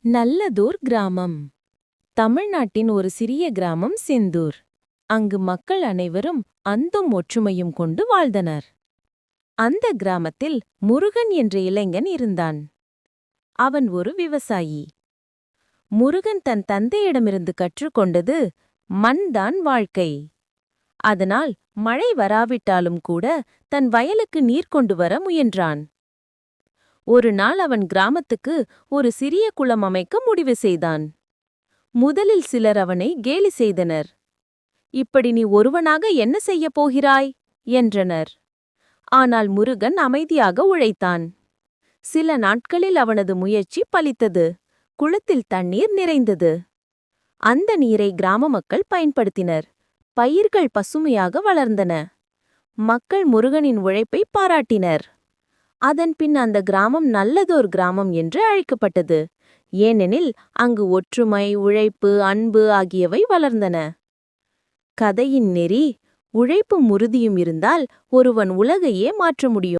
நல்லதோர் கிராமம். தமிழ்நாட்டின் ஒரு சிறிய கிராமம் செந்தூர். அங்கு மக்கள் அனைவரும் அந்தும் ஒற்றுமையும் கொண்டு வாழ்ந்தனர். அந்த கிராமத்தில் முருகன் என்ற இளைஞன் இருந்தான். அவன் ஒரு விவசாயி. முருகன் தன் தந்தையிடமிருந்து கற்றுக்கொண்டது மண்தான் வாழ்க்கை. அதனால் மழை வராவிட்டாலும் கூட தன் வயலுக்கு நீர் கொண்டு வர முயன்றான். ஒரு நாள் அவன் கிராமத்துக்கு ஒரு சிறிய குளம் அமைக்க முடிவு செய்தான். முதலில் சிலர் அவனை கேலி செய்தனர். இப்படி நீ ஒருவனாக என்ன செய்யப் போகிறாய் என்றனர். ஆனால் முருகன் அமைதியாக உழைத்தான். சில நாட்களில் அவனது முயற்சி பலித்தது. குளத்தில் தண்ணீர் நிறைந்தது. அந்த நீரை கிராம மக்கள் பயன்படுத்தினர். பயிர்கள் பசுமையாக வளர்ந்தன. மக்கள் முருகனின் உழைப்பை பாராட்டினர். அதன்பின் அந்த கிராமம் நல்லதோர் கிராமம் என்று அழைக்கப்பட்டது. ஏனெனில் அங்கு ஒற்றுமை, உழைப்பு, அன்பு ஆகியவை வளர்ந்தன. கதையின் நெறி: உழைப்பும் உறுதியும் இருந்தால் ஒருவன் உலகையே மாற்ற முடியும்.